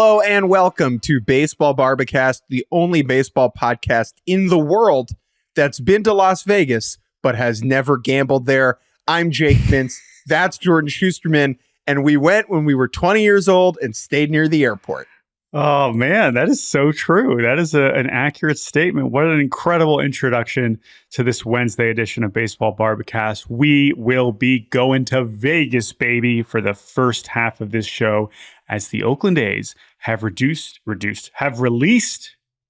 Hello and welcome to Baseball Barbacast, the only baseball podcast in the world that's been to Las Vegas but has never gambled there. I'm Jake Mintz. That's Jordan Shusterman. And we went when we were 20 years old and stayed near the airport. Oh, man, that is so true. That is an accurate statement. What an incredible introduction to this Wednesday edition of Baseball Barbacast. We will be going to Vegas, baby, for the first half of this show as the Oakland A's have released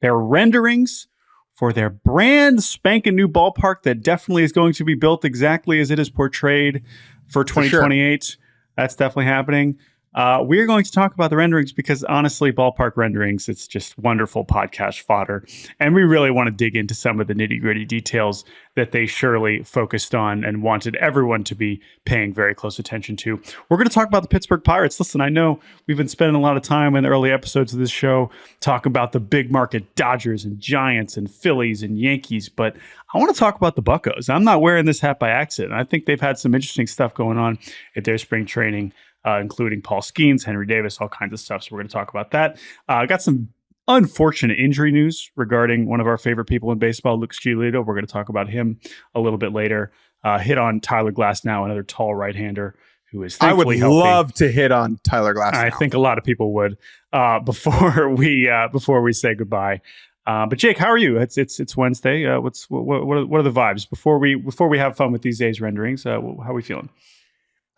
their renderings for their brand spanking new ballpark that definitely is going to be built exactly as it is portrayed for 2028. Sure. That's definitely happening. We're going to talk about the renderings because honestly, ballpark renderings, it's just wonderful podcast fodder. And we really want to dig into some of the nitty gritty details that they surely focused on and wanted everyone to be paying very close attention to. We're going to talk about the Pittsburgh Pirates. Listen, I know we've been spending a lot of time in the early episodes of this show talking about the big market Dodgers and Giants and Phillies and Yankees, but I want to talk about the Buccos. I'm not wearing this hat by accident. I think they've had some interesting stuff going on at their spring training. Including Paul Skenes, Henry Davis, all kinds of stuff. So we're going to talk about that. Got some unfortunate injury news regarding one of our favorite people in baseball, Lucas Giolito. We're going to talk about him a little bit later. Hit on Tyler Glasnow, another tall right-hander who is thankfully healthy. I would love to hit on Tyler Glasnow. I think a lot of people would before we say goodbye. But Jake, how are you? It's Wednesday. What are the vibes before we have fun with these days renderings? How are we feeling?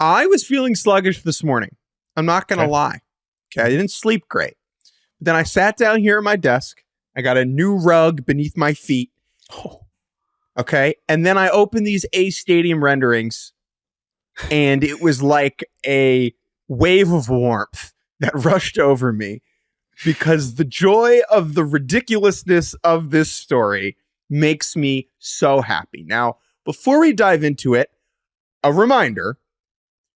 I was feeling sluggish this morning. I'm not going to lie. Okay, I didn't sleep great. But then I sat down here at my desk. I got a new rug beneath my feet. Okay, and then I opened these A Stadium renderings, and it was like a wave of warmth that rushed over me because the joy of the ridiculousness of this story makes me so happy. Now, before we dive into it, a reminder.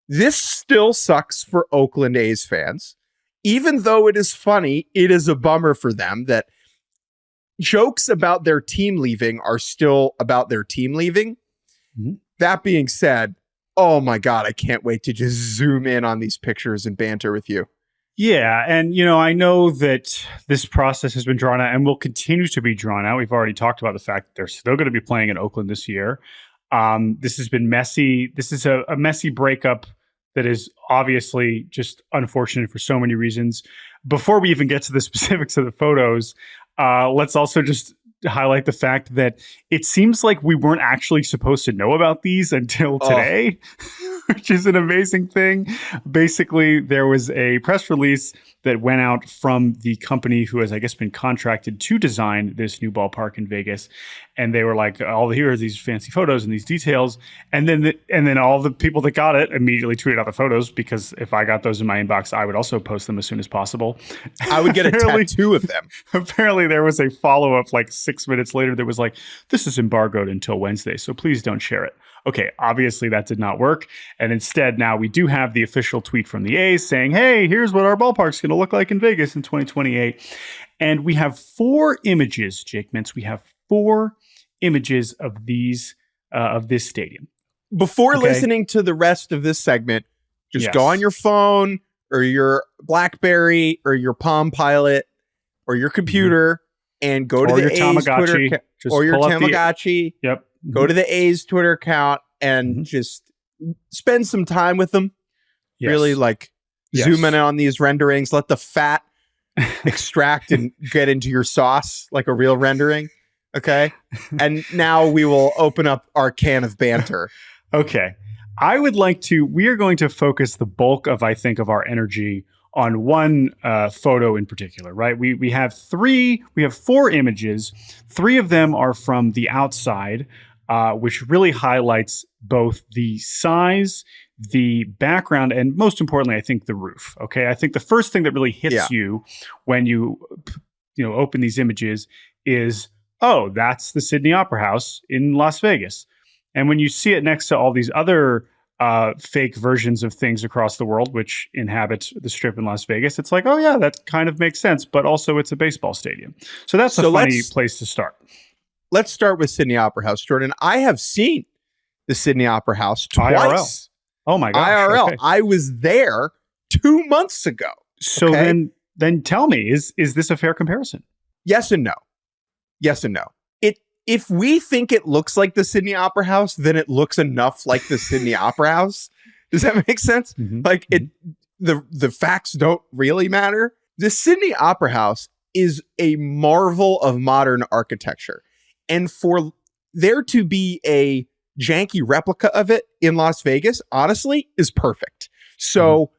This still sucks for Oakland A's fans. Even though it is funny, it is a bummer for them that jokes about their team leaving are still about their team leaving. Mm-hmm. That being said, oh my God, I can't wait to just zoom in on these pictures and banter with you. Yeah, and I know that this process has been drawn out and will continue to be drawn out. We've already talked about the fact that they're still going to be playing in Oakland this year. This has been messy. This is a messy breakup that is obviously just unfortunate for so many reasons. Before we even get to the specifics of the photos, let's also just highlight the fact that it seems like we weren't actually supposed to know about these until today, which is an amazing thing. Basically, there was a press release that went out from the company who has, I guess, been contracted to design this new ballpark in Vegas. And they were like, here are these fancy photos and these details. And then all the people that got it immediately tweeted out the photos, because if I got those in my inbox, I would also post them as soon as possible. I would get a tattoo of them. Apparently there was a follow-up like 6 minutes later that was like, this is embargoed until Wednesday, so please don't share it. Okay, obviously that did not work. And instead, now we do have the official tweet from the A's saying, hey, here's what our ballpark's going to look like in Vegas in 2028. And we have 4 images, Jake Mintz. We have 4 images of these of this stadium. Before listening to the rest of this segment, just go on your phone or your BlackBerry or your Palm Pilot or your computer and go to the A's Twitter or your Tamagotchi. Yep. Go to the A's Twitter account and just spend some time with them. Yes. Really zoom in on these renderings. Let the fat extract and get into your sauce like a real rendering. Okay. And now we will open up our can of banter. Okay. We are going to focus the bulk of, I think, of our energy on one photo in particular, right? We have 4 images. 3 of them are from the outside, which really highlights both the size, the background, and most importantly, I think the roof. Okay. I think the first thing that really hits you when you open these images is, oh, that's the Sydney Opera House in Las Vegas. And when you see it next to all these other fake versions of things across the world, which inhabit the Strip in Las Vegas, it's like, oh yeah, that kind of makes sense. But also it's a baseball stadium. So that's a funny place to start. Let's start with Sydney Opera House, Jordan. I have seen the Sydney Opera House twice. IRL. Oh my gosh. IRL. Okay. I was there 2 months ago. So then then tell me, is this a fair comparison? Yes and no. Yes and no. If we think it looks like the Sydney Opera House, then it looks enough like the Sydney Opera House. Does that make sense? Like the facts don't really matter. The Sydney Opera House is a marvel of modern architecture. And for there to be a janky replica of it in Las Vegas, honestly, is perfect. So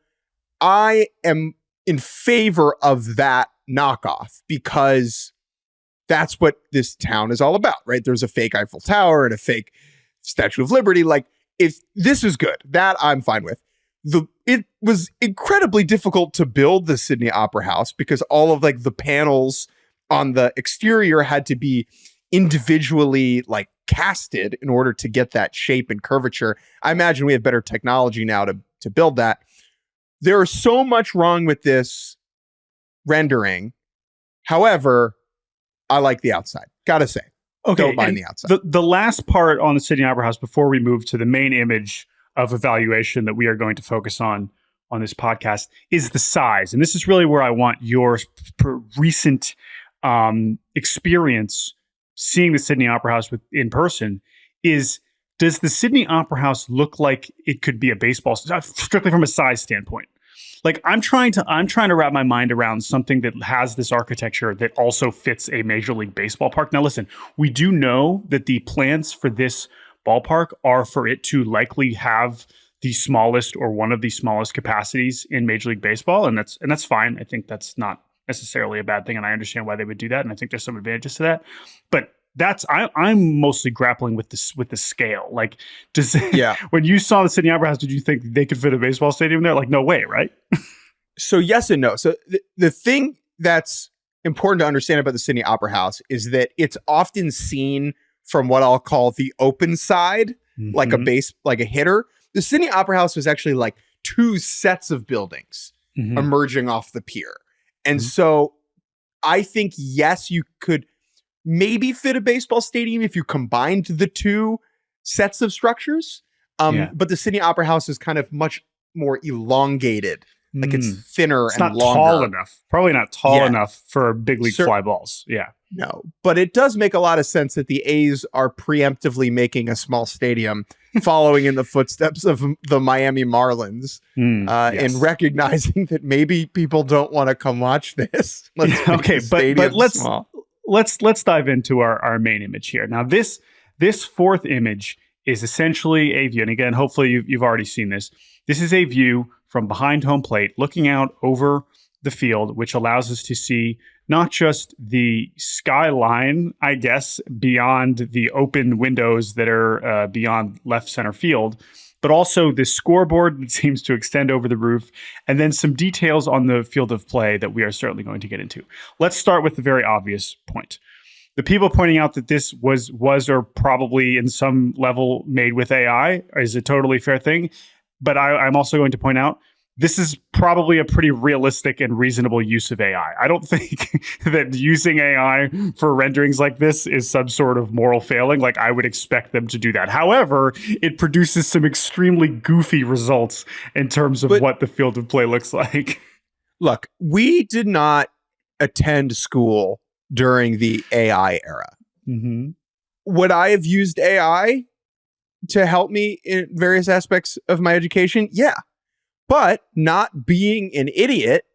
I am in favor of that knockoff because that's what this town is all about, right? There's a fake Eiffel Tower and a fake Statue of Liberty. Like, if this is good, that I'm fine with. It was incredibly difficult to build the Sydney Opera House because all of like the panels on the exterior had to be individually like casted in order to get that shape and curvature. I imagine we have better technology now to build that. There is so much wrong with this rendering. However, I like the outside. Gotta say. Okay. Don't mind the outside. The last part on the Sydney Opera House before we move to the main image of evaluation that we are going to focus on this podcast is the size. And this is really where I want your recent experience seeing the Sydney Opera House in person is, does the Sydney Opera House look like it could be a baseball, strictly from a size standpoint? Like I'm trying to wrap my mind around something that has this architecture that also fits a Major League Baseball park. Now, listen, we do know that the plans for this ballpark are for it to likely have the smallest or one of the smallest capacities in Major League Baseball, and that's fine. I think that's not necessarily a bad thing, and I understand why they would do that, and I think there's some advantages to that. But I'm mostly grappling with the scale. Like, when you saw the Sydney Opera House, did you think they could fit a baseball stadium there? Like, no way, right? So yes and no. So the thing that's important to understand about the Sydney Opera House is that it's often seen from what I'll call the open side, like a hitter. The Sydney Opera House was actually like two sets of buildings emerging off the pier. And so I think, yes, you could maybe fit a baseball stadium if you combined the two sets of structures. But the Sydney Opera House is kind of much more elongated. Like it's thinner and longer. It's not tall enough. Probably not tall enough for big league fly balls. Yeah. No, but it does make a lot of sense that the A's are preemptively making a small stadium following in the footsteps of the Miami Marlins and recognizing that maybe people don't want to come watch this. Okay, but let's dive into our main image here. Now, this fourth image is essentially a view, and again, hopefully you've already seen this. This is a view from behind home plate, looking out over the field, which allows us to see not just the skyline, I guess, beyond the open windows that are beyond left center field, but also the scoreboard that seems to extend over the roof, and then some details on the field of play that we are certainly going to get into. Let's start with the very obvious point. The people pointing out that this was or probably in some level made with AI is a totally fair thing. But I'm also going to point out this is probably a pretty realistic and reasonable use of AI. I don't think that using AI for renderings like this is some sort of moral failing. Like, I would expect them to do that. However, it produces some extremely goofy results in terms of what the field of play looks like. Look, we did not attend school during the AI era. Would I have used AI to help me in various aspects of my education? Yeah. But not being an idiot,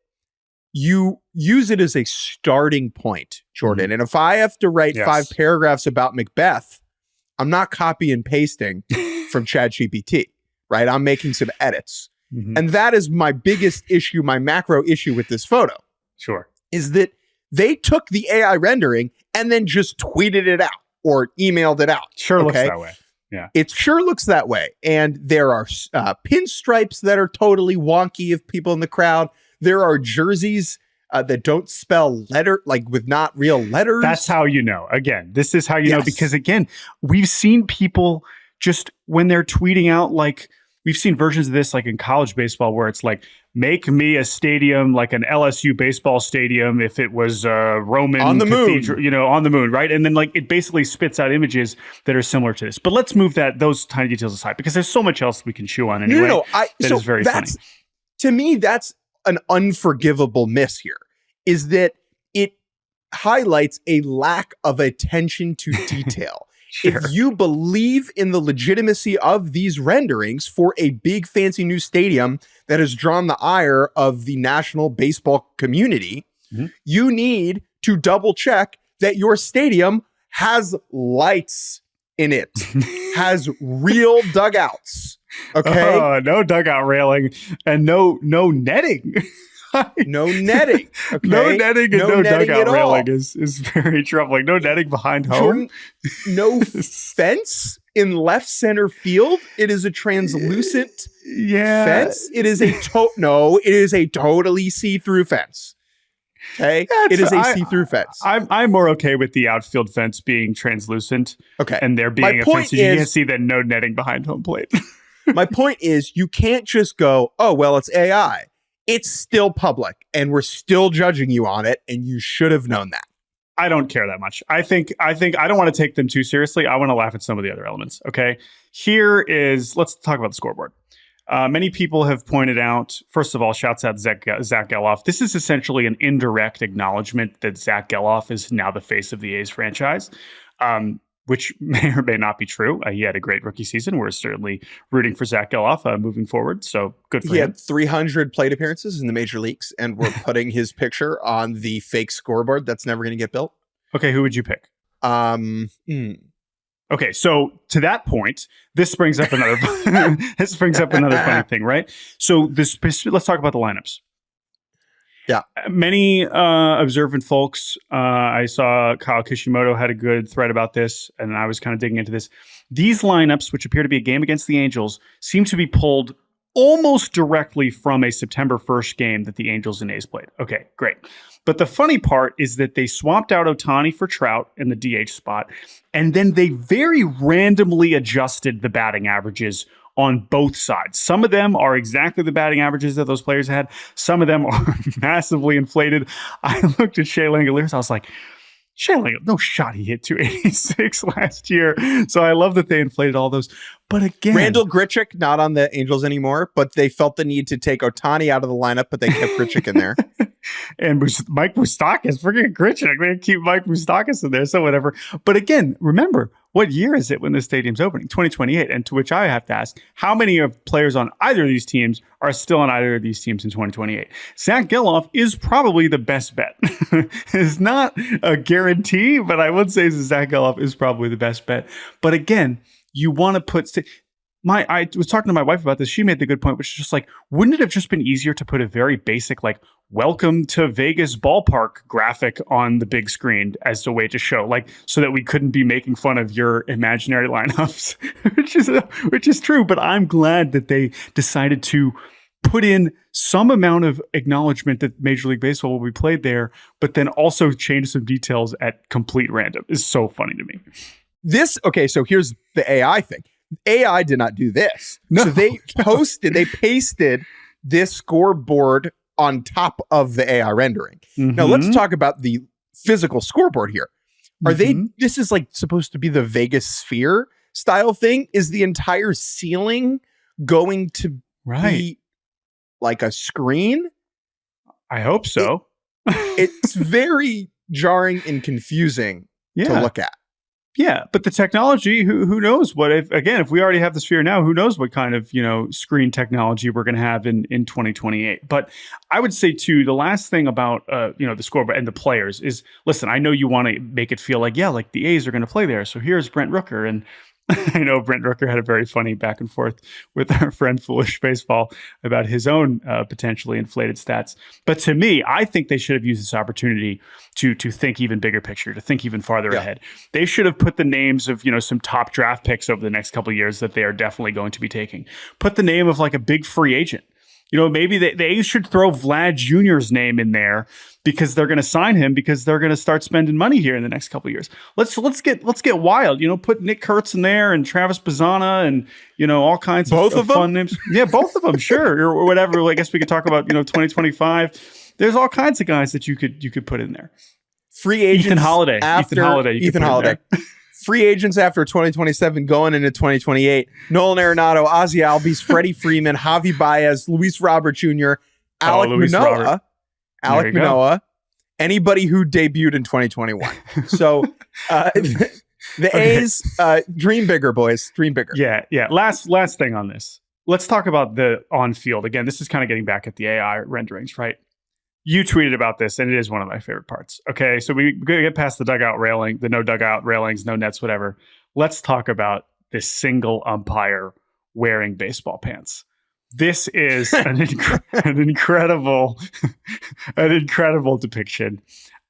you use it as a starting point, Jordan. And if I have to write 5 paragraphs about Macbeth, I'm not copy and pasting from ChatGPT, right? I'm making some edits. And that is my biggest issue, my macro issue with this photo. Sure. Is that they took the AI rendering and then just tweeted it out or emailed it out. Sure looks that way. Yeah, it sure looks that way. And there are pinstripes that are totally wonky of people in the crowd. There are jerseys that don't spell letter, like with not real letters. That's how you know. Again, this is how you know, because again, we've seen people just when they're tweeting out, like we've seen versions of this like in college baseball where it's like, make me a stadium like an LSU baseball stadium if it was Roman on the cathedral, moon, on the moon, right? And then like it basically spits out images that are similar to this. But let's move those tiny details aside because there's so much else we can chew on anyway. That is very funny. To me, that's an unforgivable miss here. is that it highlights a lack of attention to detail. Sure. If you believe in the legitimacy of these renderings for a big fancy new stadium that has drawn the ire of the national baseball community, you need to double check that your stadium has lights in it, has real dugouts. Okay. No dugout railing and no netting. No netting. Okay? No netting and no dugout railing all. is very troubling. No netting behind home. Jordan, no fence in left center field. It is a translucent fence. It is a it is a totally see-through fence. Okay, it is a see-through fence. I'm more okay with the outfield fence being translucent. Okay, and there being a fence, you can't see that no netting behind home plate. My point is, you can't just go, oh well, it's AI. It's still public, and we're still judging you on it, and you should have known that. I don't care that much. I think I don't want to take them too seriously. I want to laugh at some of the other elements. Okay, let's talk about the scoreboard. Many people have pointed out, first of all, shouts out Zach Geloff. This is essentially an indirect acknowledgement that Zach Geloff is now the face of the A's franchise, which may or may not be true. He had a great rookie season. We're certainly rooting for Zach Geloff moving forward. So good for him. He had 300 plate appearances in the major leagues, and we're putting his picture on the fake scoreboard that's never going to get built. Okay, who would you pick? Okay, so to that point, this brings up another funny thing, right? So let's talk about the lineups. Yeah. Many observant folks, I saw Kyle Kishimoto had a good thread about this, and I was kind of digging into this. These lineups, which appear to be a game against the Angels, seem to be pulled almost directly from a September 1st game that the Angels and A's played. Okay, great. But the funny part is that they swapped out Ohtani for Trout in the DH spot, and then they very randomly adjusted the batting averages on both sides. Some of them are exactly the batting averages that those players had. Some of them are massively inflated. I looked at Shea Langoliers. I was like, Shea Langoliers, no shot he hit 286 last year. So I love that they inflated all those. But again, Randall Grichuk, not on the Angels anymore, but they felt the need to take Ohtani out of the lineup, but they kept Grichuk in there. And Mike Moustakas, forget Grichuk. They keep Mike Moustakas in there, so whatever. But again, remember, what year is it when the stadium's opening? 2028. And to which I have to ask, how many of players on either of these teams are still on either of these teams in 2028? Zach Geloff is probably the best bet. It's not a guarantee, but I would say that Zach Geloff is probably the best bet. But again, you want to put... I was talking to my wife about this. She made the good point, which is just like, wouldn't it have just been easier to put a very basic, like, welcome to Vegas ballpark graphic on the big screen as a way to show, like, so that we couldn't be making fun of your imaginary lineups, which is true. But I'm glad that they decided to put in some amount of acknowledgement that Major League Baseball will be played there, but then also change some details at complete random. Is so funny to me. So here's the AI thing. AI did not do this. No. So they pasted this scoreboard on top of the AI rendering. Mm-hmm. Now let's talk about the physical scoreboard here. This is like supposed to be the Vegas sphere style thing? Is the entire ceiling going to be like a screen? I hope so. It's very jarring and confusing to look at. Yeah, but the technology, who knows what, if we already have the sphere now, who knows what kind of, screen technology we're going to have in 2028. But I would say too, the last thing about, the scoreboard and the players is, listen, I know you want to make it feel like the A's are going to play there. So here's Brent Rooker. And I know Brent Rooker had a very funny back and forth with our friend Foolish Baseball about his own potentially inflated stats. But to me, I think they should have used this opportunity to think even bigger picture, to think even farther ahead. They should have put the names of, some top draft picks over the next couple of years that they are definitely going to be taking. Put the name of like a big free agent. Maybe they should throw Vlad Jr.'s name in there because they're going to sign him because they're going to start spending money here in the next couple of years. Let's get wild. Put Nick Kurtz in there and Travis Bazzana and all kinds of fun names. Yeah, both of them, sure, or whatever. I guess we could talk about 2025. There's all kinds of guys that you could put in there. Free agents. Ethan Holiday. Ethan Holiday. Free agents after 2027 going into 2028. Nolan Arenado, Ozzie Albies, Freddie Freeman, Javi Baez, Luis Robert Jr., Alec Manoah, anybody who debuted in 2021. So the A's, dream bigger, boys. Dream bigger. Yeah. Last thing on this. Let's talk about the on-field. Again, this is kind of getting back at the AI renderings, right? You tweeted about this, and it is one of my favorite parts. Okay, so we get past the dugout railing, the no dugout railings, no nets, whatever. Let's talk about this single umpire wearing baseball pants. This is an incredible depiction.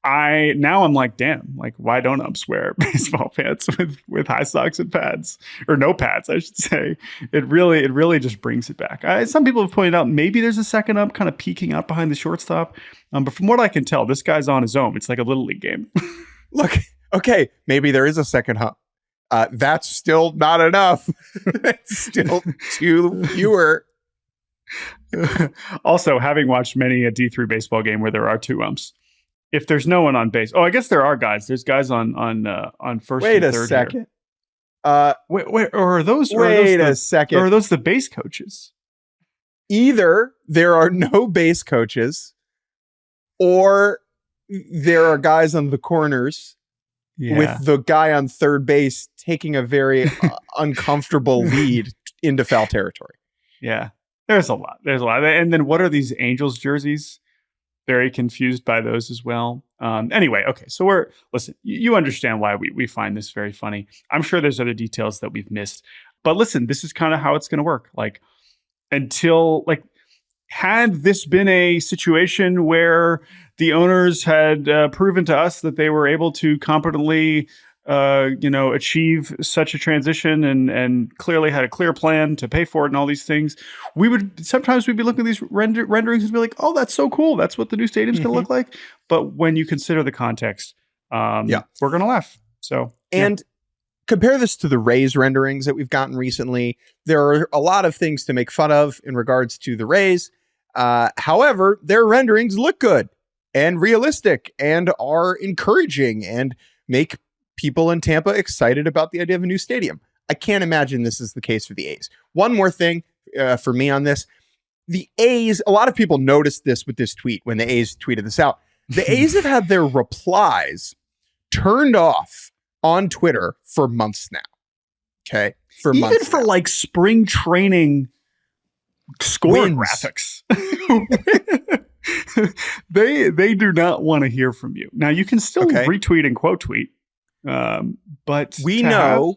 I'm like, damn, like, why don't umps wear baseball pants with high socks and pads, or no pads, I should say. It really just brings it back. Some people have pointed out maybe there's a second ump kind of peeking out behind the shortstop. But from what I can tell, this guy's on his own. It's like a little league game. Look, okay, maybe there is a second ump. That's still not enough. It's still too fewer. Also, having watched many a D3 baseball game where there are two umps, if there's no one on base, I guess there are guys. There's guys on first and third. Wait a second. Wait, or are those? Wait a second. Or are those the base coaches? Either there are no base coaches, or there are guys on the corners with the guy on third base taking a very uncomfortable lead into foul territory. Yeah, there's a lot. And then what are these Angels jerseys? Very confused by those as well. Anyway, okay, so listen, you understand why we find this very funny. I'm sure there's other details that we've missed, but listen, this is kind of how it's going to work. Like, had this been a situation where the owners had proven to us that they were able to competently achieve such a transition and clearly had a clear plan to pay for it and all these things, we'd be looking at these renderings and be like, oh, that's so cool. That's what the new stadium's going to look like. But when you consider the context, we're going to laugh. So, and compare this to the Rays renderings that we've gotten recently. There are a lot of things to make fun of in regards to the Rays. However, their renderings look good and realistic and are encouraging and make people in Tampa excited about the idea of a new stadium. I can't imagine this is the case for the A's. One more thing for me on this. The A's, a lot of people noticed this with this tweet when the A's tweeted this out. The A's have had their replies turned off on Twitter for months now. Okay? Even for like spring training score graphics. They do not want to hear from you. Now you can still retweet and quote tweet. But we know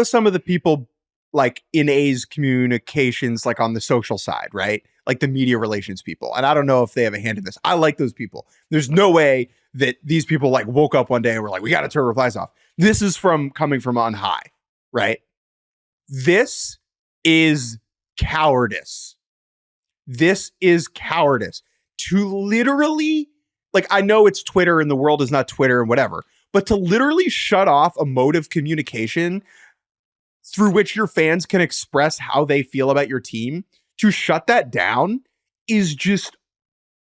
some of the people like in A's communications, like on the social side, right? Like the media relations people. And I don't know if they have a hand in this. I like those people. There's no way that these people like woke up one day and were like, we got to turn replies off. This is coming from on high, right? This is cowardice. This is cowardice to literally, like, I know it's Twitter and the world is not Twitter and whatever, but to literally shut off a mode of communication through which your fans can express how they feel about your team, to shut that down is just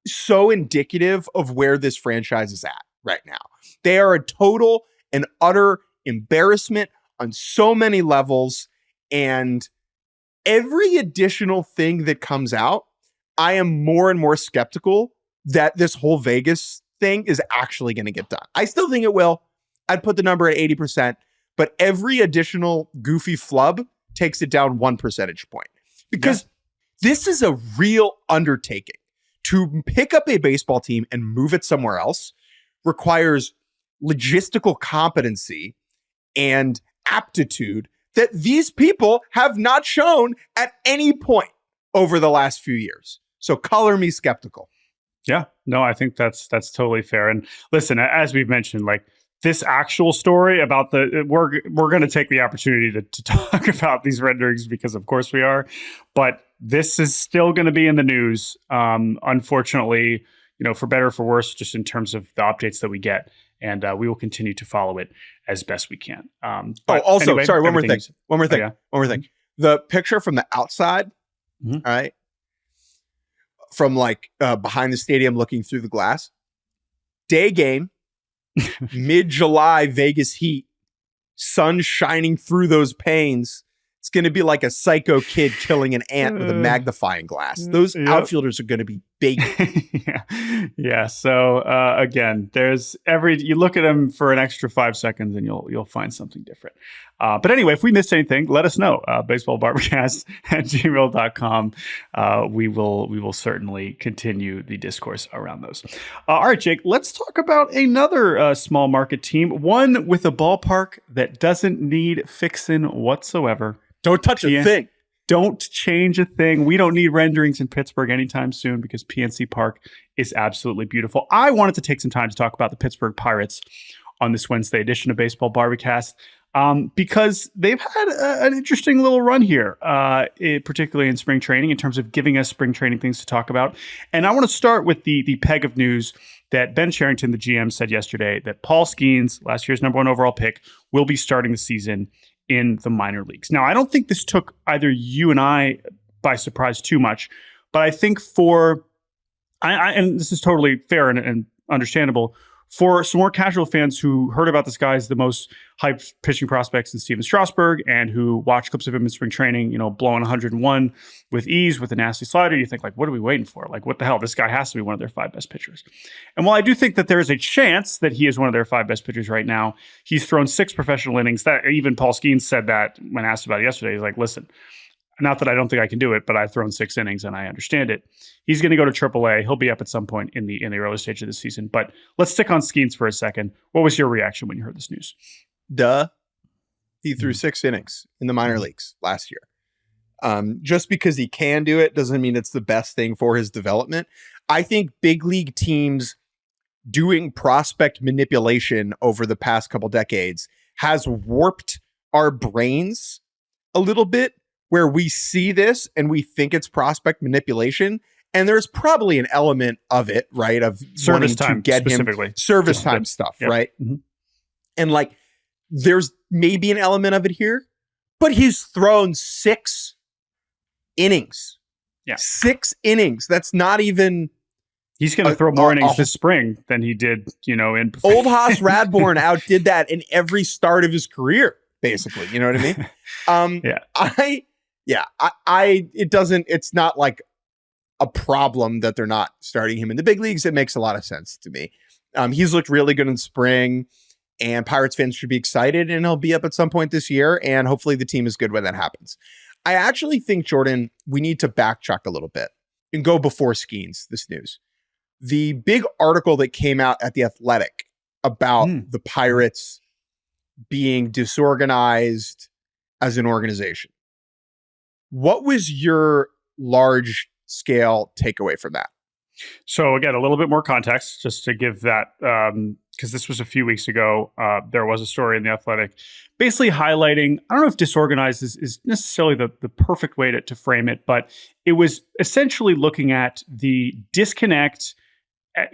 so indicative of where this franchise is at right now. They are a total and utter embarrassment on so many levels. And every additional thing that comes out, I am more and more skeptical that this whole Vegas thing is actually going to get done. I still think it will. I'd put the number at 80%, but every additional goofy flub takes it down 1 percentage point because this is a real undertaking. To pick up a baseball team and move it somewhere else requires logistical competency and aptitude that these people have not shown at any point over the last few years. So color me skeptical. Yeah, no, I think that's totally fair. And listen, as we've mentioned, like this actual story about we're going to take the opportunity to talk about these renderings because of course we are, but this is still going to be in the news. Unfortunately, for better or for worse, just in terms of the updates that we get. And we will continue to follow it as best we can. Anyway, sorry, one more thing. The picture from the outside, all right, from like behind the stadium looking through the glass, day game, mid-July Vegas heat, sun shining through those panes. It's going to be like a psycho kid killing an ant with a magnifying glass. Those outfielders are going to be baby. Yeah. So again, you look at him for an extra 5 seconds and you'll find something different. But anyway, if we missed anything, let us know. baseballbarbercast@gmail.com. We will certainly continue the discourse around those. All right, Jake, let's talk about another small market team, one with a ballpark that doesn't need fixing whatsoever. Don't touch a thing. Don't change a thing. We don't need renderings in Pittsburgh anytime soon because PNC Park is absolutely beautiful. I wanted to take some time to talk about the Pittsburgh Pirates on this Wednesday edition of Baseball Barbercast because they've had an interesting little run here, particularly in spring training in terms of giving us spring training things to talk about. And I want to start with the peg of news that Ben Cherington, the GM, said yesterday that Paul Skenes, last year's #1 overall pick, will be starting the season in the minor leagues. Now, I don't think this took either you and I by surprise too much, but I think and this is totally fair and understandable, for some more casual fans who heard about this guy as the most hyped pitching prospects in Steven Strasburg and who watched clips of him in spring training, blowing 101 with ease with a nasty slider, you think, like, what are we waiting for? Like, what the hell? This guy has to be one of their 5 best pitchers. And while I do think that there is a chance that he is one of their 5 best pitchers right now, he's thrown 6 professional innings. That even Paul Skenes said that when asked about it yesterday. He's like, listen, not that I don't think I can do it, but I've thrown 6 innings and I understand it. He's going to go to AAA. He'll be up at some point in the early stage of the season. But let's stick on Skenes for a second. What was your reaction when you heard this news? He threw 6 innings in the minor leagues last year. Just because he can do it doesn't mean it's the best thing for his development. I think big league teams doing prospect manipulation over the past couple decades has warped our brains a little bit, where we see this and we think it's prospect manipulation. And there's probably an element of it, right? Of service time, to get him service time stuff, yep. Right? Mm-hmm. And like, there's maybe an element of it here, but he's thrown 6 innings. Yeah. 6 innings. That's not even. He's going to throw more innings this spring than he did, in Old Hoss Radbourn outdid that in every start of his career, basically. You know what I mean? It's not like a problem that they're not starting him in the big leagues. It makes a lot of sense to me. He's looked really good in spring, and Pirates fans should be excited, and he'll be up at some point this year, and hopefully the team is good when that happens. I actually think, Jordan, we need to backtrack a little bit and go before Skenes, this news. The big article that came out at The Athletic about the Pirates being disorganized as an organization. What was your large scale takeaway from that? So again, a little bit more context just to give that, because this was a few weeks ago. There was a story in The Athletic basically highlighting, I don't know if disorganized is necessarily the perfect way to frame it, but it was essentially looking at the disconnect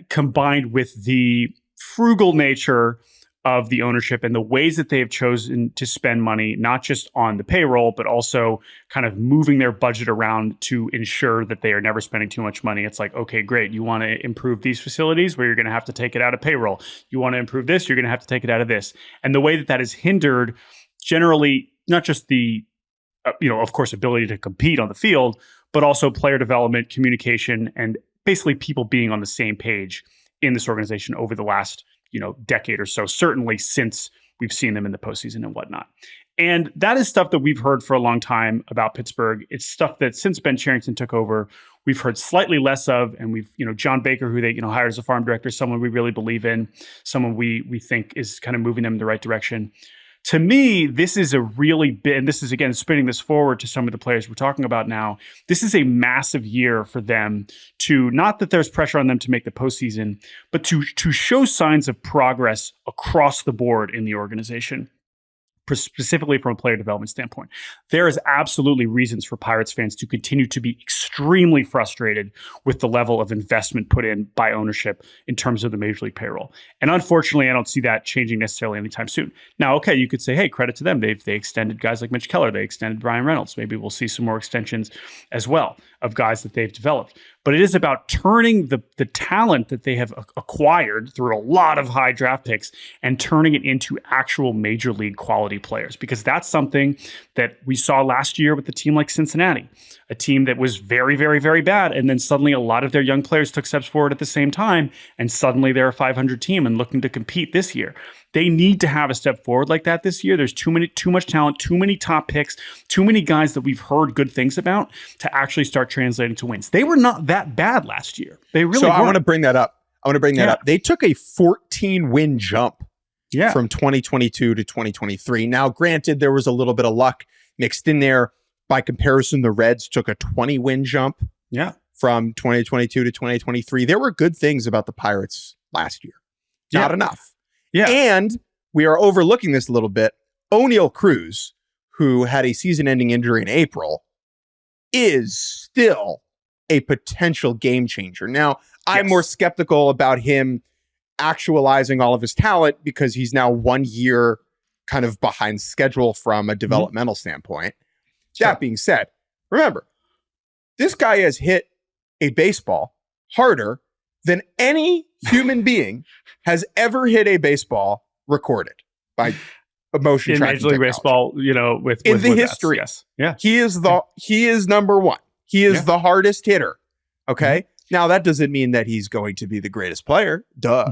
combined with the frugal nature of the ownership and the ways that they have chosen to spend money, not just on the payroll, but also kind of moving their budget around to ensure that they are never spending too much money. It's like, okay, great. You want to improve these facilities where you're going to have to take it out of payroll. You want to improve this, you're going to have to take it out of this. And the way that is hindered generally, not just the, of course, ability to compete on the field, but also player development, communication, and basically people being on the same page in this organization over the last decade or so, certainly since we've seen them in the postseason and whatnot. And that is stuff that we've heard for a long time about Pittsburgh. It's stuff that since Ben Cherington took over, we've heard slightly less of. And we've, John Baker, who they, hired as a farm director, someone we really believe in, someone we think is kind of moving them in the right direction. To me, this is a really big, and this is, again, spinning this forward to some of the players we're talking about now. This is a massive year for them to, not that there's pressure on them to make the postseason, but to show signs of progress across the board in the organization, specifically from a player development standpoint. There is absolutely reasons for Pirates fans to continue to be extremely frustrated with the level of investment put in by ownership in terms of the Major League payroll. And unfortunately, I don't see that changing necessarily anytime soon. Now, okay, you could say, hey, credit to them. They extended guys like Mitch Keller. They extended Brian Reynolds. Maybe we'll see some more extensions as well of guys that they've developed. but it is about turning the talent that they have acquired through a lot of high draft picks and turning it into actual major league quality players, because that's something that we saw last year with a team like Cincinnati, a team that was very, very, very bad. And then suddenly a lot of their young players took steps forward at the same time. And suddenly they're a 500 team and looking to compete this year. They need to have a step forward like that this year. There's too much talent, too many top picks, too many guys that we've heard good things about to actually start translating to wins. They were not that bad last year. They really weren't. I want to bring that up. They took a 14-win jump from 2022 to 2023. Now, granted, there was a little bit of luck mixed in there. By comparison, the Reds took a 20-win jump from 2022 to 2023. There were good things about the Pirates last year. Not enough. Yeah. And we are overlooking this a little bit. Oneil Cruz, who had a season-ending injury in April, is still a potential game changer. Now, I'm more skeptical about him actualizing all of his talent because he's now 1 year kind of behind schedule from a developmental standpoint. That being said, remember, this guy has hit a baseball harder than any human being has ever hit a baseball recorded by motion tracking Major League Baseball, with the history. Yes. Yeah. He is number one. He is the hardest hitter. Okay. Now that doesn't mean that he's going to be the greatest player. Duh.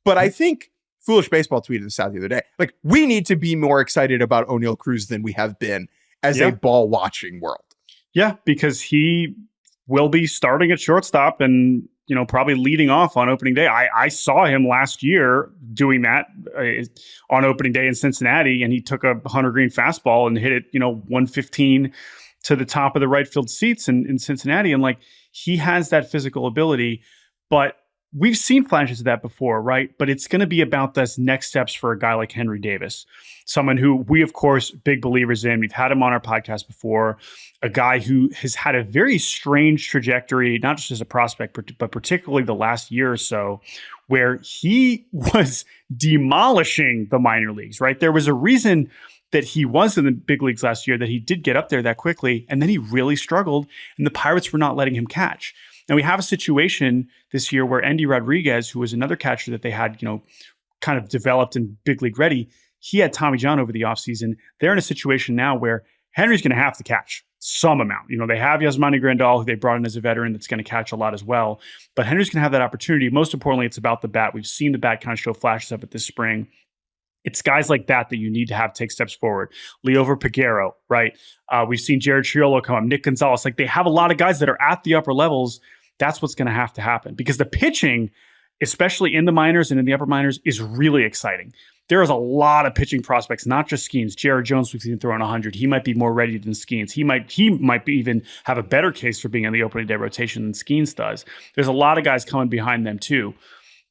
But I think Foolish Baseball tweeted this out the other day. Like, we need to be more excited about Oneil Cruz than we have been as a ball watching world. Yeah, because he will be starting at shortstop and, probably leading off on opening day. I saw him last year doing that on opening day in Cincinnati, and he took a Hunter Green fastball and hit it, 115 to the top of the right field seats in Cincinnati. And he has that physical ability, but we've seen flashes of that before, right? But it's going to be about those next steps for a guy like Henry Davis, someone who we, of course, big believers in. We've had him on our podcast before, a guy who has had a very strange trajectory, not just as a prospect, but particularly the last year or so, where he was demolishing the minor leagues, right? There was a reason that he was in the big leagues last year, that he did get up there that quickly, and then he really struggled, and the Pirates were not letting him catch. Now, we have a situation this year where Endy Rodriguez, who was another catcher that they had, kind of developed and big league ready, he had Tommy John over the offseason. They're in a situation now where Henry's going to have to catch some amount. They have Yasmani Grandal, who they brought in as a veteran that's going to catch a lot as well. But Henry's going to have that opportunity. Most importantly, it's about the bat. We've seen the bat kind of show flashes of it this spring. It's guys like that you need to have take steps forward. Leover Peguero, right? We've seen Jared Chiolo come up, Nick Gonzalez. They have a lot of guys that are at the upper levels. That's what's going to have to happen, because the pitching, especially in the minors and in the upper minors, is really exciting. There is a lot of pitching prospects, not just Skenes. Jared Jones, we've seen throwing 100. He might be more ready than Skenes. He might be even have a better case for being in the opening day rotation than Skenes does. There's a lot of guys coming behind them too.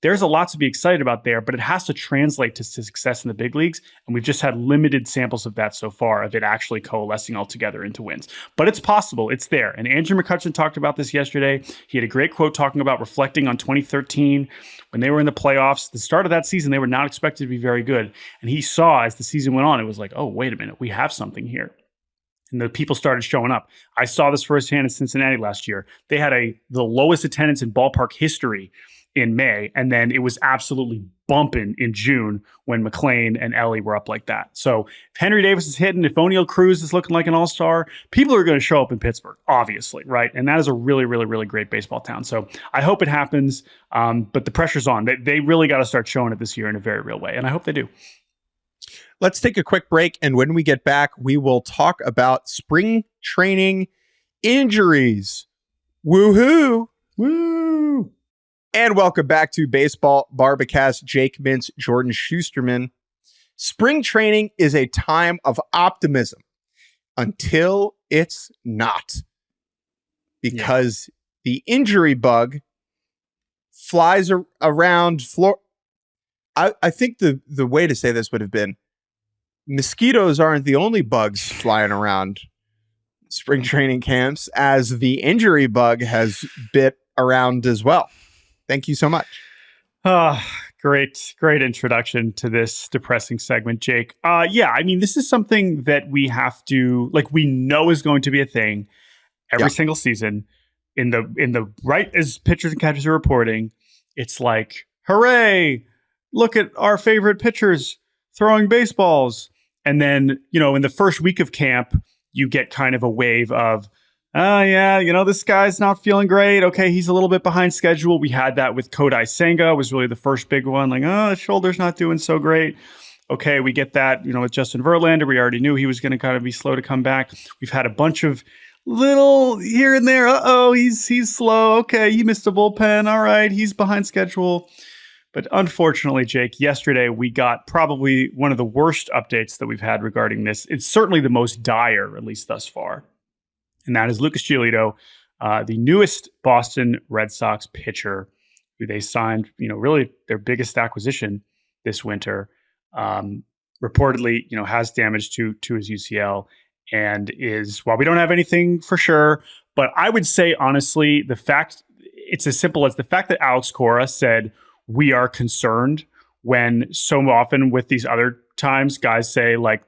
There's a lot to be excited about there, but it has to translate to success in the big leagues. And we've just had limited samples of that so far, of it actually coalescing all together into wins. But it's possible. It's there. And Andrew McCutcheon talked about this yesterday. He had a great quote talking about reflecting on 2013 when they were in the playoffs. The start of that season, they were not expected to be very good. And he saw as the season went on, it was like, oh, wait a minute, we have something here. And the people started showing up. I saw this firsthand in Cincinnati last year. They had the lowest attendance in ballpark history in May, and then it was absolutely bumping in June when McLean and Ellie were up like that. So if Henry Davis is hitting, if Oneil Cruz is looking like an all-star, people are going to show up in Pittsburgh, obviously, right? And that is a really, really, really great baseball town. So I hope it happens, but the pressure's on. They really got to start showing it this year in a very real way, and I hope they do. Let's take a quick break, and when we get back, we will talk about spring training injuries. Woohoo! Woo! And welcome back to Baseball Barbacast. Jake Mintz, Jordan Shusterman. Spring training is a time of optimism until it's not, because the injury bug flies around. I think the way to say this would have been, mosquitoes aren't the only bugs flying around spring training camps, as the injury bug has bit around as well. Thank you so much. Great introduction to this depressing segment, Jake. This is something that we have to, we know is going to be a thing every single season. in the right as pitchers and catchers are reporting, it's like, hooray, look at our favorite pitchers throwing baseballs. And then, in the first week of camp, you get kind of a wave of, oh, yeah, this guy's not feeling great. Okay, he's a little bit behind schedule. We had that with Kodai Senga, was really the first big one. Like, oh, his shoulder's not doing so great. Okay, we get that, with Justin Verlander. We already knew he was going to kind of be slow to come back. We've had a bunch of little here and there. Uh-oh, he's slow. Okay, he missed a bullpen. All right, he's behind schedule. But unfortunately, Jake, yesterday we got probably one of the worst updates that we've had regarding this. It's certainly the most dire, at least thus far. And that is Lucas Giolito, the newest Boston Red Sox pitcher, who they signed, really their biggest acquisition this winter. Reportedly, has damage to his UCL and is, while we don't have anything for sure, but I would say, honestly, it's as simple as the fact that Alex Cora said, we are concerned, when so often with these other times, guys say, like,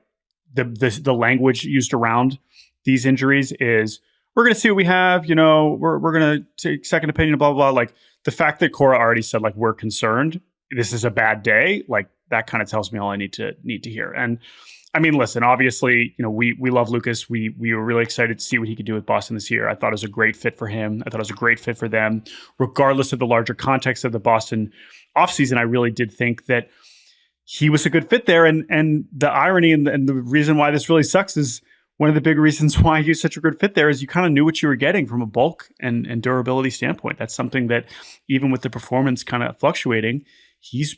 the language used around these injuries is, we're going to see what we have, we're going to take second opinion, blah, blah, blah. Like, the fact that Cora already said, like, we're concerned, this is a bad day, like, that kind of tells me all I need to hear. And I mean, listen, obviously, we love Lucas. We were really excited to see what he could do with Boston this year. I thought it was a great fit for him. I thought it was a great fit for them. Regardless of the larger context of the Boston offseason, I really did think that he was a good fit there. And the irony and the reason why this really sucks is, one of the big reasons why he's such a good fit there is you kind of knew what you were getting from a bulk and durability standpoint. That's something that, even with the performance kind of fluctuating, he's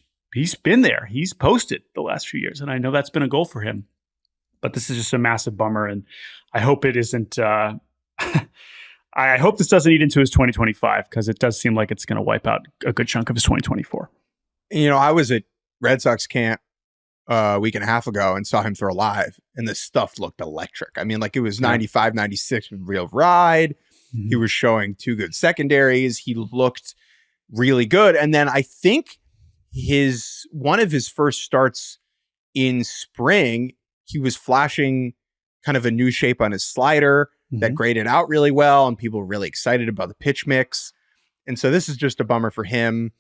been there. He's posted the last few years. And I know that's been a goal for him. But this is just a massive bummer. And I hope it isn't. I hope this doesn't eat into his 2025, because it does seem like it's going to wipe out a good chunk of his 2024. I was at Red Sox camp a week and a half ago and saw him throw live, and the stuff looked electric. I mean, like, it was 95, 96 with real ride. Mm-hmm. He was showing 2 good secondaries. He looked really good. And then I think one of his first starts in spring, he was flashing kind of a new shape on his slider that graded out really well, and people were really excited about the pitch mix. And so this is just a bummer for him.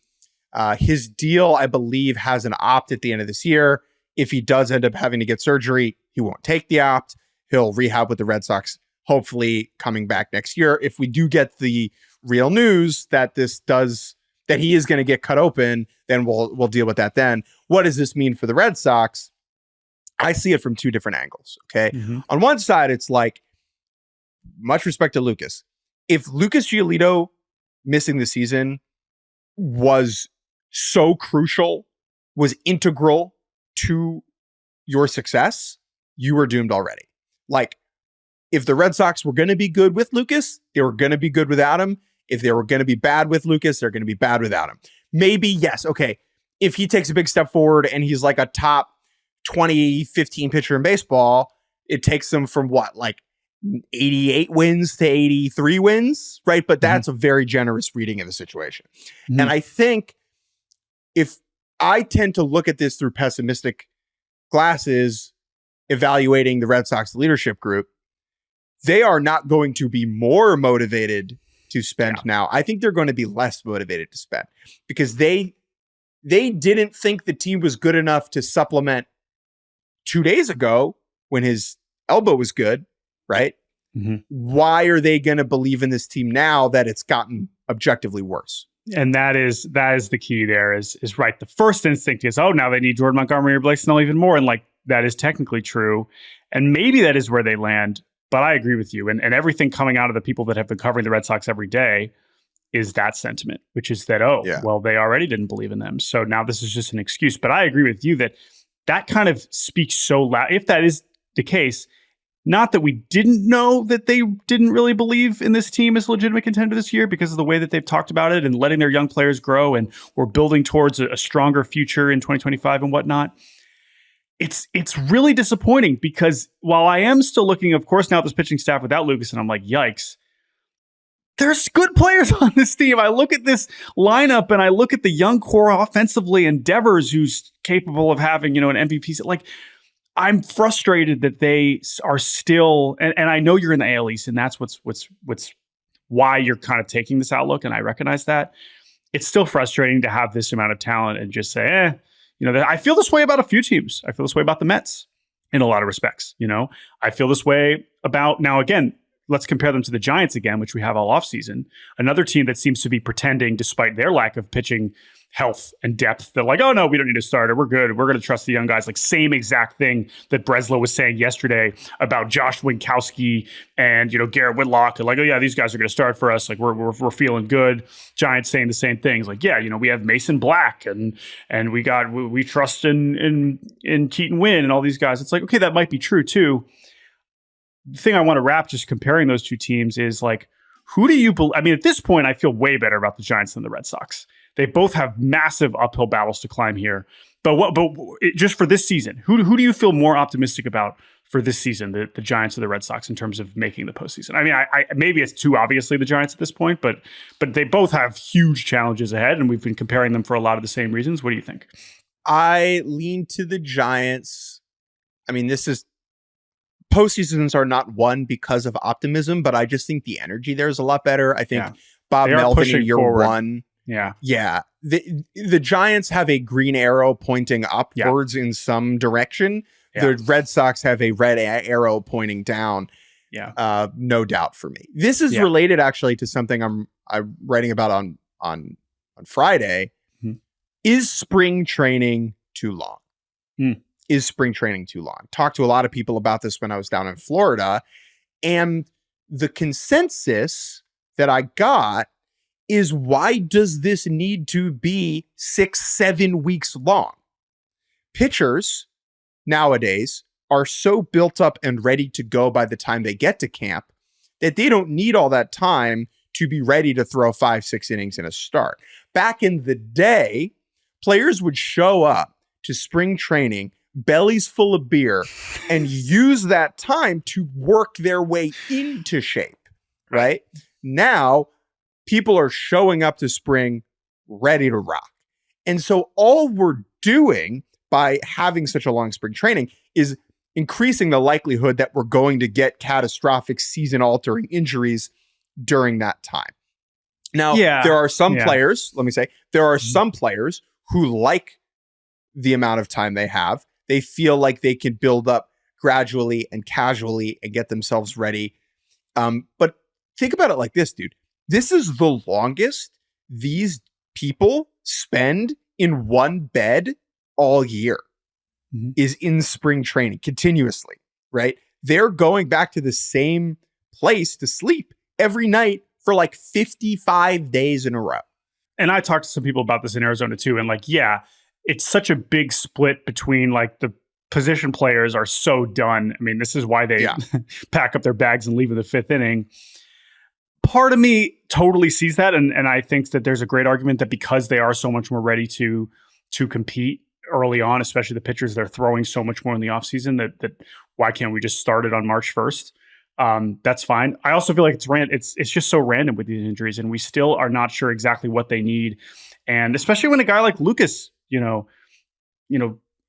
His deal, I believe, has an opt at the end of this year. If he does end up having to get surgery, he won't take the opt. He'll rehab with the Red Sox, hopefully coming back next year. If we do get the real news that that he is going to get cut open, then we'll deal with that then. What does this mean for the Red Sox? I see it from 2 different angles. Okay. Mm-hmm. On one side, it's like, much respect to Lucas. If Lucas Giolito missing the season was so crucial, was integral to your success, you were doomed already. Like, if the Red Sox were going to be good with Lucas, they were going to be good without him. If they were going to be bad with Lucas, they're going to be bad without him. Maybe, yes, okay, if he takes a big step forward and he's like a top 2015 pitcher in baseball, it takes them from what, like 88 wins to 83 wins, right? But that's a very generous reading of the situation. And I think if I tend to look at this through pessimistic glasses, evaluating the Red Sox leadership group, they are not going to be more motivated to spend now. I think they're going to be less motivated to spend, because they didn't think the team was good enough to supplement 2 days ago when his elbow was good, right? Why are they going to believe in this team now that it's gotten objectively worse? And that is the key there is right. The first instinct is, oh, now they need Jordan Montgomery or Blake Snell even more. And like, that is technically true. And maybe that is where they land. But I agree with you. And everything coming out of the people that have been covering the Red Sox every day is that sentiment, which is that, well, they already didn't believe in them. So now this is just an excuse. But I agree with you that kind of speaks so loud. If that is the case, not that we didn't know that they didn't really believe in this team as a legitimate contender this year because of the way that they've talked about it and letting their young players grow, and we're building towards a stronger future in 2025 and whatnot. It's really disappointing, because while I am still looking, of course, now at this pitching staff without Lucas, and I'm like, yikes, there's good players on this team. I look at this lineup and I look at the young core offensively, and Devers, who's capable of having, an MVP. Like, I'm frustrated that they are still, and I know you're in the AL East, and that's what's why you're kind of taking this outlook, and I recognize that. It's still frustrating to have this amount of talent and just say, I feel this way about a few teams. I feel this way about the Mets in a lot of respects. I feel this way about, now again, let's compare them to the Giants again, which we have all offseason. Another team that seems to be pretending, despite their lack of pitching health and depth, they're like, oh no, we don't need a starter. We're good. We're going to trust the young guys. Like same exact thing that Breslow was saying yesterday about Josh Winkowski and, Garrett Whitlock. And like, oh yeah, these guys are going to start for us. Like we're feeling good. Giants saying the same things. Like, yeah, we have Mason Black and we trust in Keaton Wynn and all these guys. It's like, okay, that might be true too. The thing I want to wrap just comparing those two teams is like, who do you believe? I mean, at this point, I feel way better about the Giants than the Red Sox. They both have massive uphill battles to climb here. But just for this season, who do you feel more optimistic about for this season, the Giants or the Red Sox in terms of making the postseason? I mean, I maybe it's too obviously the Giants at this point, but they both have huge challenges ahead, and we've been comparing them for a lot of the same reasons. What do you think? I lean to the Giants. I mean, postseasons are not won because of optimism, but I just think the energy there is a lot better. I think Bob Melvin in year one. Yeah. Yeah. The Giants have a green arrow pointing upwards in some direction. Yeah. The Red Sox have a red arrow pointing down. Yeah. No doubt for me. This is related actually to something I'm writing about on Friday. Mm-hmm. Is spring training too long? Is spring training too long? Talked to a lot of people about this when I was down in Florida, and the consensus that I got is, why does this need to be 6-7 weeks long? Pitchers nowadays are so built up and ready to go by the time they get to camp that they don't need all that time to be ready to throw 5-6 innings in a start. Back in the day, players would show up to spring training bellies full of beer and use that time to work their way into shape, right? Now, people are showing up to spring ready to rock. And so all we're doing by having such a long spring training is increasing the likelihood that we're going to get catastrophic season-altering injuries during that time. Now, there are some players, there are some players who like the amount of time they have. They feel like they can build up gradually and casually and get themselves ready. But think about it like this, dude. This is the longest these people spend in one bed all year, is in spring training continuously, right? They're going back to the same place to sleep every night for like 55 days in a row. And I talked to some people about this in Arizona too. And like, it's such a big split between like the position players are so done. I mean, this is why they pack up their bags and leave in the fifth inning. Part of me totally sees that. And I think that there's a great argument that because they are so much more ready to compete early on, especially the pitchers, they're throwing so much more in the offseason that why can't we just start it on March 1st? That's fine. I also feel like it's just so random with these injuries, and we still are not sure exactly what they need. And especially when a guy like Lucas,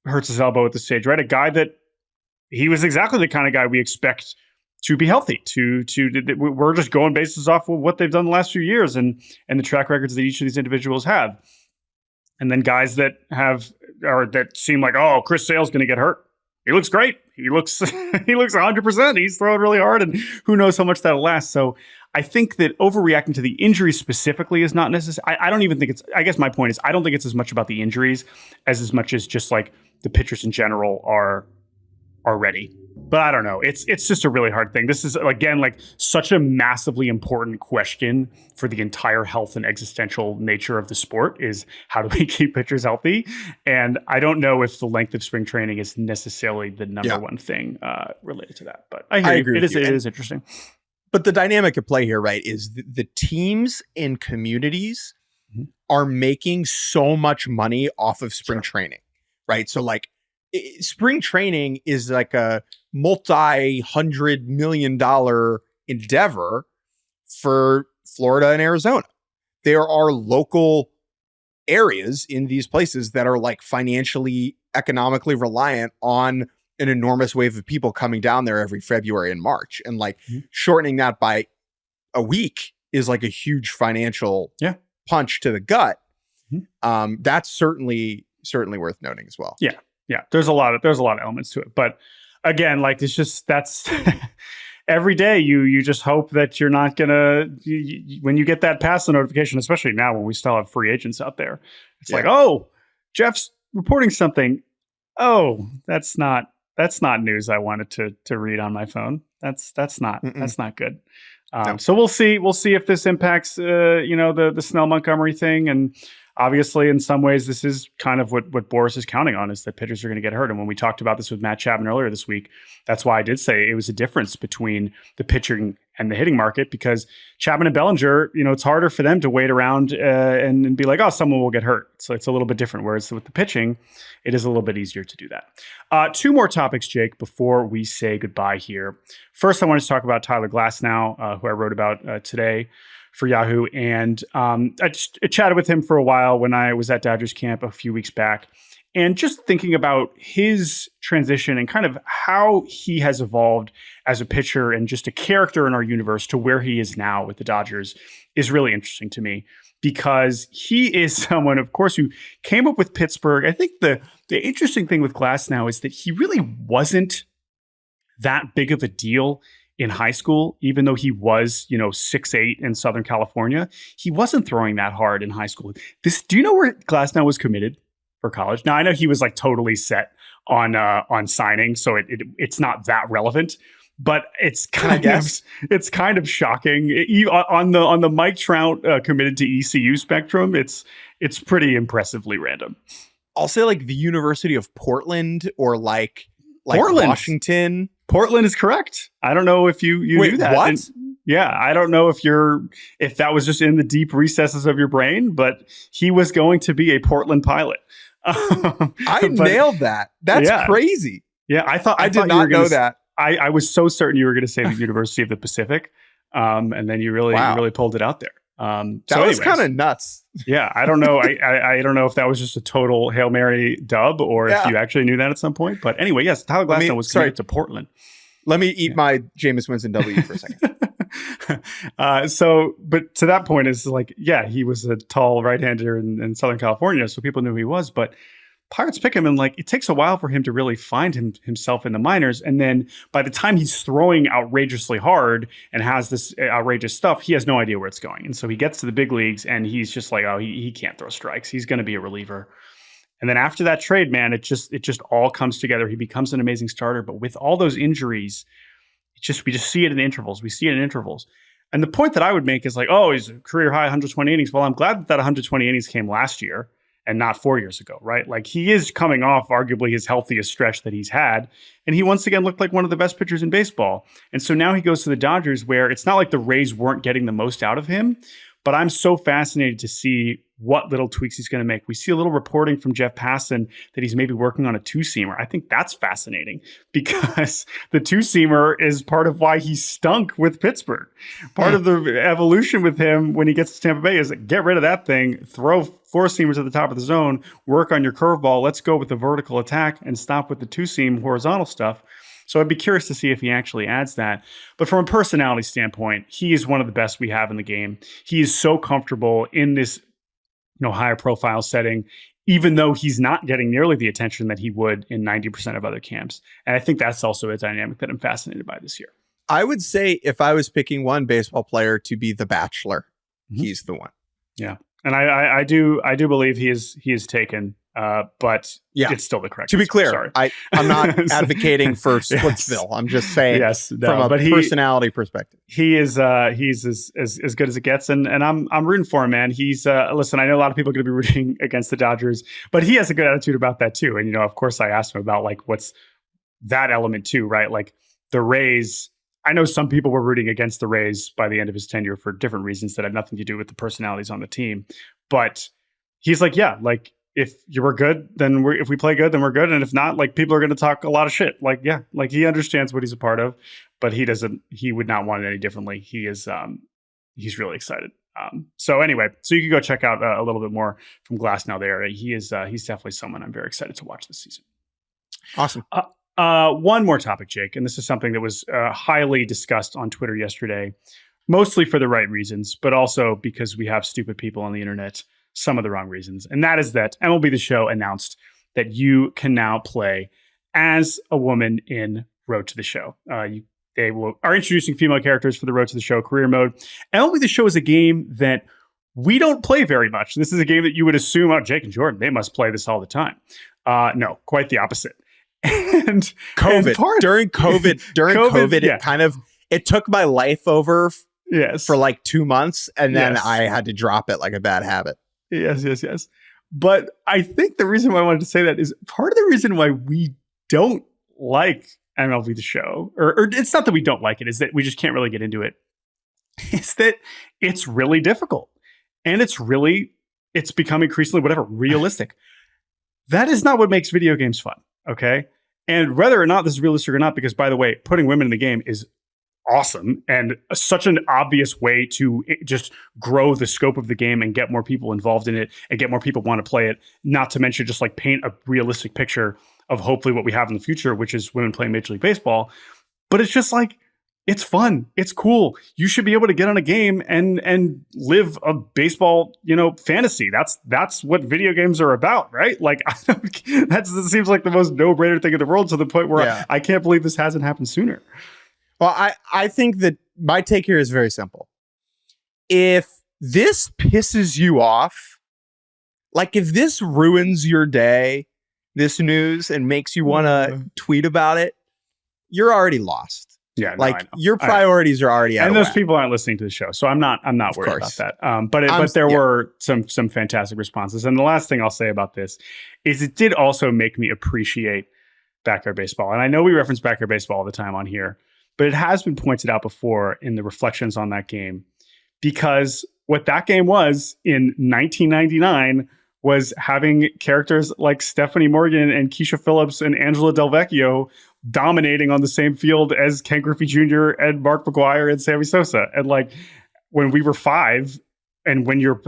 hurts his elbow at this stage, right? A guy that he was exactly the kind of guy we expect to be healthy. We're just going basis off of what they've done the last few years and the track records that each of these individuals have. And then guys that seem like, oh, Chris Sale's going to get hurt. He looks great. He looks 100%. He's throwing really hard, and who knows how much that'll last. So I think that overreacting to the injuries specifically is not necessary. I don't even think I guess my point is, I don't think it's as much about the injuries as much as just like the pitchers in general are ready. But I don't know. It's just a really hard thing. This is, again, like such a massively important question for the entire health and existential nature of the sport is, how do we keep pitchers healthy? And I don't know if the length of spring training is necessarily the number one thing related to that. But I agree. It is interesting. But the dynamic at play here, right, is the teams and communities are making so much money off of spring training, right? So like spring training is like a multi-$100 million endeavor for Florida and Arizona. There are local areas in these places that are like financially, economically reliant on an enormous wave of people coming down there every February and March, and like shortening that by a week is like a huge financial punch to the gut, that's certainly worth noting as well. Yeah. There's a lot of elements to it, but again, like it's just that's every day you just hope that you're not gonna when you get that pass notification, especially now when we still have free agents out there. It's like, oh, Jeff's reporting something. Oh, that's not news I wanted to read on my phone. That's not good. So we'll see if this impacts the Snell Montgomery thing. And obviously, in some ways, this is kind of what Boris is counting on, is that pitchers are going to get hurt. And when we talked about this with Matt Chapman earlier this week, that's why I did say it was a difference between the pitching and the hitting market, because Chapman and Bellinger, it's harder for them to wait around and be like, oh, someone will get hurt. So it's a little bit different. Whereas with the pitching, it is a little bit easier to do that. Two more topics, Jake, before we say goodbye here. First, I want to talk about Tyler Glasnow, who I wrote about today for Yahoo. And I chatted with him for a while when I was at Dodgers camp a few weeks back. And just thinking about his transition and kind of how he has evolved as a pitcher and just a character in our universe to where he is now with the Dodgers is really interesting to me, because he is someone, of course, who came up with Pittsburgh. I think the interesting thing with Glasnow is that he really wasn't that big of a deal in high school, even though he was, 6'8" in Southern California. He wasn't throwing that hard in high school. Do you know where Glasnow was committed for college? Now, I know he was like totally set on signing, so it's not that relevant, but it's kind of shocking. On the Mike Trout committed to ECU spectrum, it's pretty impressively random. I'll say like the University of Portland or like Portland. Washington. Portland is correct. I don't know if you Wait, knew that. What? I don't know if that was just in the deep recesses of your brain, but he was going to be a Portland Pilot. I nailed that. That's crazy. Yeah, I did not know that. I was so certain you were going to say the University of the Pacific, and then you really pulled it out there. That was kind of nuts. Yeah, I don't know. I don't know if that was just a total Hail Mary dub or if you actually knew that at some point. But anyway, yes, Tyler Glasnow was committed to Portland. Let me eat my Jameis Winston W for a second. But to that point, is like, he was a tall right-hander in Southern California, so people knew who he was. But Pirates pick him, and like it takes a while for him to really find himself in the minors. And then by the time he's throwing outrageously hard and has this outrageous stuff, he has no idea where it's going. And so he gets to the big leagues, and he's just like, oh, he can't throw strikes. He's going to be a reliever. And then after that trade, man, it just all comes together. He becomes an amazing starter. But with all those injuries, we just see it in intervals. We see it in intervals. And the point that I would make is like, oh, he's a career high 120 innings. Well, I'm glad that 120 innings came last year and not 4 years ago, right? Like he is coming off arguably his healthiest stretch that he's had. And he once again looked like one of the best pitchers in baseball. And so now he goes to the Dodgers, where it's not like the Rays weren't getting the most out of him, but I'm so fascinated to see what little tweaks he's going to make. We see a little reporting from Jeff Passan that he's maybe working on a two-seamer. I think that's fascinating, because the two-seamer is part of why he stunk with Pittsburgh. Part of the evolution with him when he gets to Tampa Bay is like, get rid of that thing, throw four-seamers at the top of the zone, work on your curveball, let's go with the vertical attack and stop with the two-seam horizontal stuff. So I'd be curious to see if he actually adds that. But from a personality standpoint, he is one of the best we have in the game. He is so comfortable in this higher profile setting, even though he's not getting nearly the attention that he would in 90% of other camps. And I think that's also a dynamic that I'm fascinated by this year. I would say if I was picking one baseball player to be the Bachelor, he's the one. Yeah. And I do believe he is taken. But it's still the correct. To be clear, Sorry. I'm not advocating for Splitsville. I'm just saying from a personality perspective. He's as good as it gets, and I'm rooting for him, man. He's listen, I know a lot of people are going to be rooting against the Dodgers, but he has a good attitude about that too. And of course, I asked him about like what's that element too, right? Like the Rays. I know some people were rooting against the Rays by the end of his tenure for different reasons that had nothing to do with the personalities on the team, but he's like, if you were good, then if we play good, then we're good. And if not, like people are going to talk a lot of shit. Like he understands what he's a part of, but he would not want it any differently. He's really excited. So anyway, so you can go check out a little bit more from Glasnow there. He's definitely someone I'm very excited to watch this season. Awesome. One more topic, Jake, and this is something that was highly discussed on Twitter yesterday. mostly for the right reasons, but also because we have stupid people on the internet, some of the wrong reasons. And that is that MLB The Show announced that you can now play as a woman in Road to the Show. They are introducing female characters for the Road to the Show career mode. MLB The Show is a game that we don't play very much. This is a game that you would assume, oh, Jake and Jordan, they must play this all the time. No, quite the opposite. And during COVID, it took my life over for like 2 months, and then I had to drop it like a bad habit. Yes. But I think the reason why I wanted to say that is part of the reason why we don't like MLB The Show, or it's not that we don't like it, is that we just can't really get into it, is that it's really difficult. And it's become increasingly, realistic. That is not what makes video games fun, okay? And whether or not this is realistic or not, because by the way, putting women in the game is awesome and such an obvious way to just grow the scope of the game and get more people involved in it and get more people want to play it, not to mention just like paint a realistic picture of hopefully what we have in the future, which is women playing Major League Baseball. But it's just like, it's fun. It's cool. You should be able to get on a game and live a baseball, fantasy. That's what video games are about, right? Like, that seems like the most no-brainer thing in the world, to the point where I can't believe this hasn't happened sooner. Well, I think that my take here is very simple. If this pisses you off, like if this ruins your day, this news, and makes you want to tweet about it, you're already lost. Yeah, like your priorities are already out. And those whack. people aren't listening to the show, so I'm not worried about that. But there were some fantastic responses. And the last thing I'll say about this is it did also make me appreciate Backyard Baseball. And I know we reference Backyard Baseball all the time on here, but it has been pointed out before in the reflections on that game, because what that game was in 1999 was having characters like Stephanie Morgan and Keisha Phillips and Angela Del Vecchio dominating on the same field as Ken Griffey Jr. and Mark McGwire and Sammy Sosa. And like when we were 5, and when you're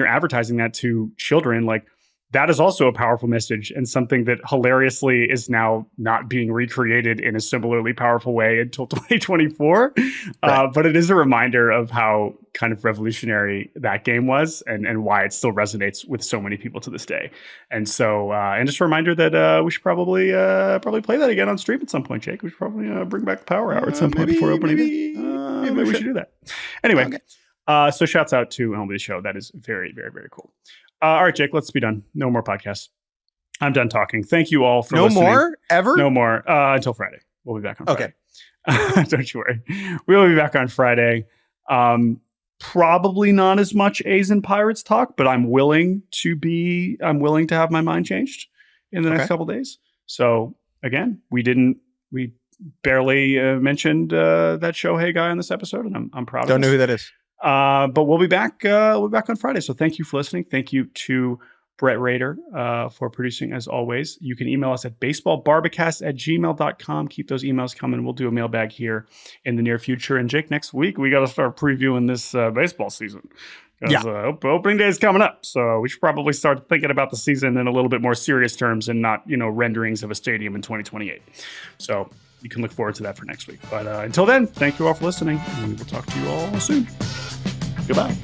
advertising that to children, like that is also a powerful message, and something that hilariously is now not being recreated in a similarly powerful way until 2024. Right. But it is a reminder of how kind of revolutionary that game was, and why it still resonates with so many people to this day. And so, and just a reminder that we should probably play that again on stream at some point, Jake. We should probably bring back the Power Hour at some point before opening. Maybe we should do that. Anyway, okay. So shouts out to MLB The Show. That is very, very, very cool. All right, Jake, let's be done. No more podcasts. I'm done talking. Thank you all for listening. No more? Ever? No more. Until Friday. We'll be back on Friday. Okay. Don't you worry. We will be back on Friday. Probably not as much A's and Pirates talk, but I'm willing to have my mind changed in the next couple days. So again, we barely mentioned that Shohei guy on this episode, and I'm proud of it. Don't know who that is. But we'll be back on Friday. So thank you for listening. Thank you to Brett Rader for producing, as always. You can email us at baseballbarbacast@gmail.com. Keep those emails coming. We'll do a mailbag here in the near future. And Jake, next week, we got to start previewing this baseball season. Because opening day is coming up. So we should probably start thinking about the season in a little bit more serious terms, and not, renderings of a stadium in 2028. So you can look forward to that for next week. But until then, thank you all for listening. And we will talk to you all soon. Goodbye.